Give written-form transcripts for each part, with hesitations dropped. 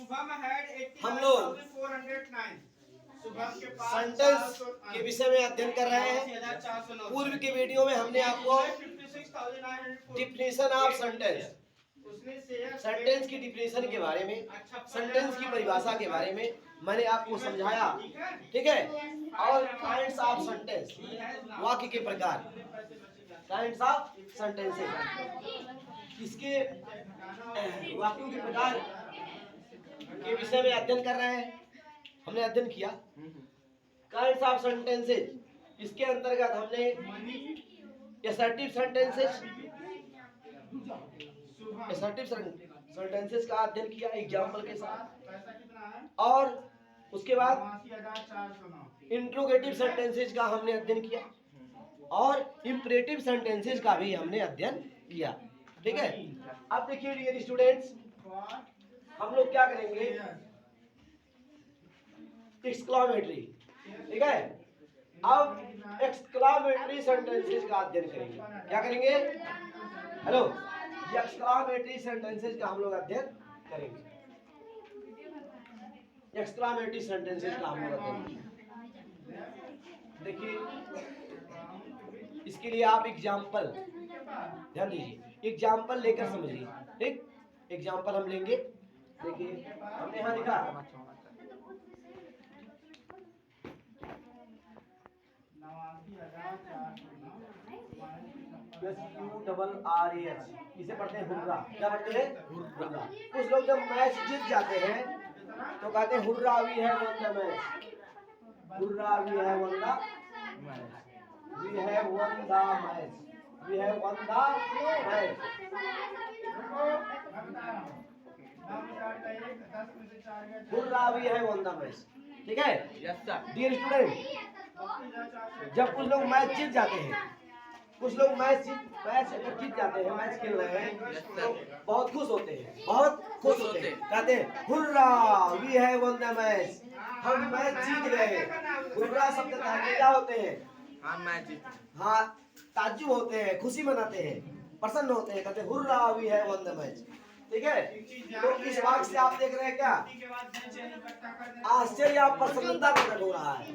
हम लोग सेंटेंस के विषय में अध्ययन कर रहे हैं। पूर्व के वीडियो में हमने आपको डिफिनेशन ऑफ सेंटेंस, सेंटेंस की डिफिनेशन के बारे में, सेंटेंस की परिभाषा के बारे में मैंने आपको समझाया, ठीक है। और काइंड्स ऑफ सेंटेंस, वाक्य के प्रकार, काइंड्स ऑफ सेंटेंसेस, इसके वाक्यों के प्रकार के विषय में अध्ययन कर रहे हैं। हमने अध्ययन किया काइंड्स ऑफ सेंटेंसेस। इसके अंतर्गत हमने असर्टिव सेंटेंसेस, असर्टिव सेंटेंसेस का अध्ययन किया एग्जाम्पल के साथ, और उसके बाद इंट्रोगेटिव सेंटेंसेस का हमने अध्ययन किया, और इंपरेटिव सेंटेंसेस का भी हमने अध्ययन किया, ठीक है। अब देखिए डियर स्टूडेंट्स, हम लोग क्या करेंगे, एक्सक्लामेटरी, ठीक है। अब एक्सक्लामेटरी सेंटेंसेस का अध्ययन करेंगे। क्या करेंगे? हेलो, एक्सक्लामेटरी सेंटेंसेस का हम लोग अध्ययन करेंगे। एक्सक्लामेटरी सेंटेंसेस का हम लोग अध्ययन, देखिए इसके लिए आप एग्जाम्पल ध्यान दीजिए, एग्जाम्पल लेकर समझिए, ठीक। एग्जाम्पल हम लेंगे। देखिए हमने यहाँ लिखा SURRAH, इसे पढ़ते हैं हुर्रा। क्या पढ़ते हैं? हुर्रा। कुछ लोग जब मैच जीत जाते हैं तो कहते हैं hurrah we have won the match, hurrah we have won the match, we have won the match, we have won the match. Hurrah we have won the match, ठीक है। डियर स्टूडेंट, जब कुछ लोग मैच जीत जाते हैं, कुछ लोग match जीत जाते हैं, मैच खेल रहे हैं तो बहुत खुश होते हैं, बहुत खुश होते हैं, कहते हैं hurrah we have won the match, हम मैच जीत गए। हुर्रा शब्द कहते क्या होते हैं? हाँ, ताज्जुब होते हैं, खुशी मनाते हैं, प्रसन्न होते हैं, कहते हैं hurrah we have won the match, ठीक है। तो इस वाक्य से आप देख रहे हैं क्या? आश्चर्य या प्रसन्नता प्रकट हो रहा है,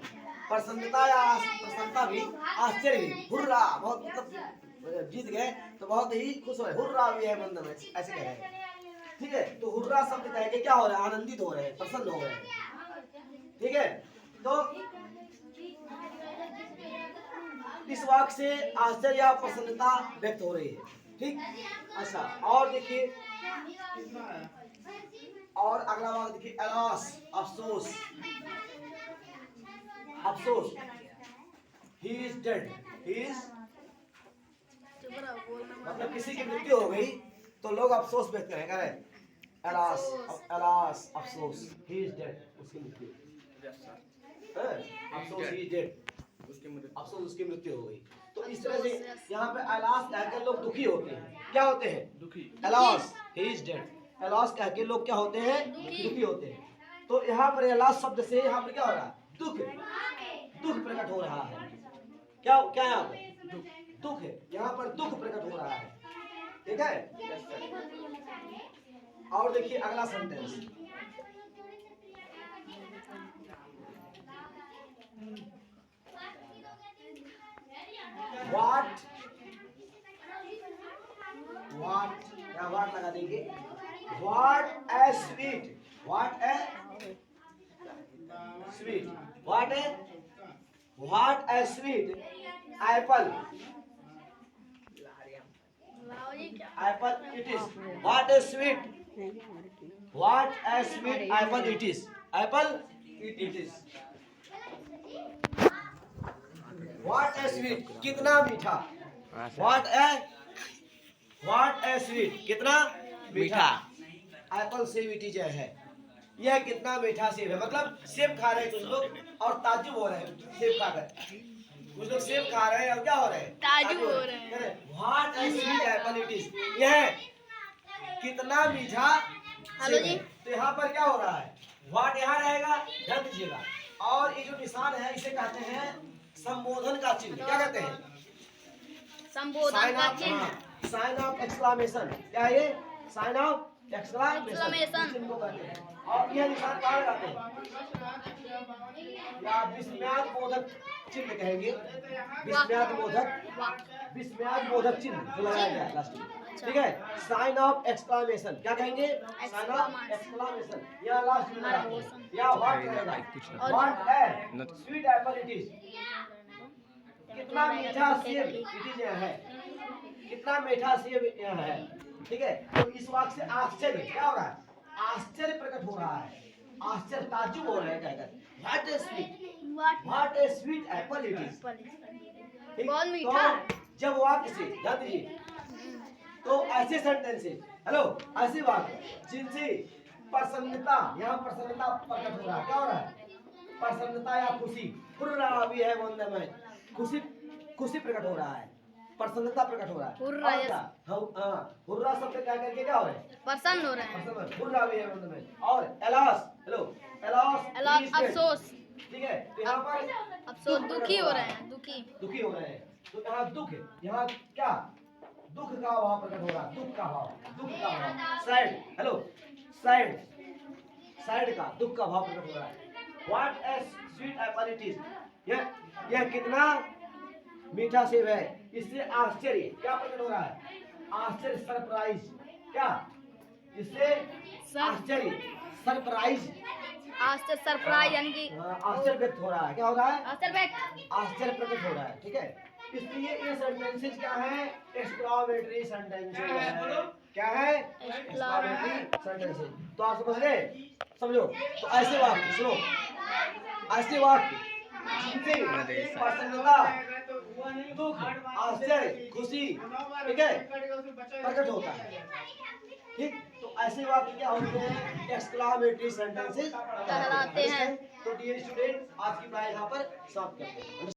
प्रसन्नता या प्रसन्नता भी, आश्चर्य भी। हुर्रा बहुत, मतलब जीत गए तो बहुत ही खुश हो रहे, hurrah we have won the match, ऐसे कह रहे हैं, ठीक है। तो हुर्रा शब्द कह के क्या हो रहा है? आनंदित हो रहे हैं, प्रसन्न हो रहे हैं, ठीक है। तो इस वाक्य से आश्चर्य या प्रसन्नता व्यक्त हो रही है, ठीक। अच्छा, और देखिए, और अगला वाक्य देखिए, अलास, अफसोस, अफसोस, he is dead, he is, मतलब किसी की मृत्यु हो गई तो लोग अफसोस व्यक्त करें, करें अलास, अलास, अफसोस, ही इज डेड, उसकी मृत्यु, अफसोस, ही इज डेड, अफसोस उसकी मृत्यु हो गई। तो इस तरह से यहाँ पे अलास कहकर लोग दुखी होते हैं। क्या होते हैं? दुखी। Alas, he is dead, alas कह के लोग क्या होते हैं? दुखी होते हैं। तो यहाँ पर अलास शब्द से यहाँ पर क्या हो रहा है? दुख, दुख प्रकट हो रहा है। क्या क्या यहाँ पर? दुख है, यहाँ पर दुख प्रकट हो रहा है, ठीक है। और देखिए अगला सेंटेंस, What या what लगा देंगे, what a sweet, what a sweet, what a sweet apple, apple it is, what a sweet, what a sweet apple it is, apple it is, what a sweet, कितना मीठा, what a sweet, कितना मीठा, Apple सेब it is है, यह कितना मीठा सेब है। मतलब सेब खा रहे हैं कुछ लोग और ताज्जुब हो रहे हैं सेब खाकर, कुछ लोग सेब खा रहे हैं और क्या हो रहे हैं? ताज्जुब हो रहे हैं। What A sweet Apple it is, यह कितना मीठा सेब है। तो यहाँ पर क्या हो रहा है? व्हाट यहाँ रहेगा, ध्यान दीजिएगा, और ये जो निशान है इसे कहते हैं संबोधन का चिन्ह। क्या कहते हैं? संबोधन का चिन्ह, साइन ऑफ एक्सक्लेमेशन। क्या है ये? साइन ऑफ एक्सक्लामेशन चिन्ह को कहते हैं। और यह निशान कहाँ लगाते हैं? या विस्मयादिबोधक चिन्ह कहेंगे, विस्मयादिबोधक चिन्ह जो लगाया गया है लास्ट में, ठीक है। साइन ऑफ एक्सक्लामेशन क्या कहेंगे? साइन ऑफ एक्सक्लामेशन या लास्ट में लगाते हैं। या व्हाट रहेगा? व्हाट है स्वीट एप्पल इट इज, कितना मीठा सेब इट इज है, कितना मीठा सेब यह है, ठीक है। तो इस वाक्य से आश्चर्य क्या हो रहा है? आश्चर्य प्रकट हो रहा है, आश्चर्य ताज्जुब हो रहे हैं कहकर what A sweet Apple it is, बहुत मीठा। तो जब वाक्य से ध्यान दीजिए, तो ऐसे सेंटेंसेस हेलो ऐसे वाक्य जिनसे प्रसन्नता, यहाँ प्रसन्नता प्रकट हो रहा है, क्या हो रहा है? प्रसन्नता या खुशी, हुर्रा भी है वंदे, खुशी खुशी प्रकट हो रहा है, प्रसन्नता प्रकट हो रहा है। हुर्रा शब्द क्या करके क्या हो रहे हैं? प्रसन्न हो रहे हैं, हुर्रा भी है वंदे। और एलास हेलो एलास अफसोस, ठीक है। तो यहाँ पर अफसोस दुखी हो रहे हैं, दुखी हो रहे हैं। तो यहाँ दुख, यहाँ क्या दुख का भाव प्रकट हो रहा है, दुख का भाव सैड हेलो सैड का दुख का भाव प्रकट हो रहा है। What A sweet Apple it is, यह कितना मीठा सेब है, इससे आश्चर्य क्या प्रकट हो रहा है? आश्चर्य सरप्राइज, क्या इससे आश्चर्य सरप्राइज यानी कि आश्चर्य व्यक्त हो रहा है, क्या हो रहा है? आश्चर्य प्रकट हो रहा है, ठीक है। इसलिए ये सेंटेंसेस क्या है? एक्सक्लामेटरी सेंटेंसेस है। क्या है? Exclamatory sentences. तो आप समझ गए? समझो। तो ऐसे वाक्य सुनो, ऐसे वाक्य जिनसे प्रसन्नता, दुख, आश्चर्य, खुशी, ठीक है, प्रकट होता है, ठीक। तो ऐसे वाक्य क्या होते हैं? एक्सक्लामेटरी सेंटेंसेस कहलाते हैं। तो डियर स्टूडेंट, आज की पढ़ाई यहाँ पर समाप्त करते हैं।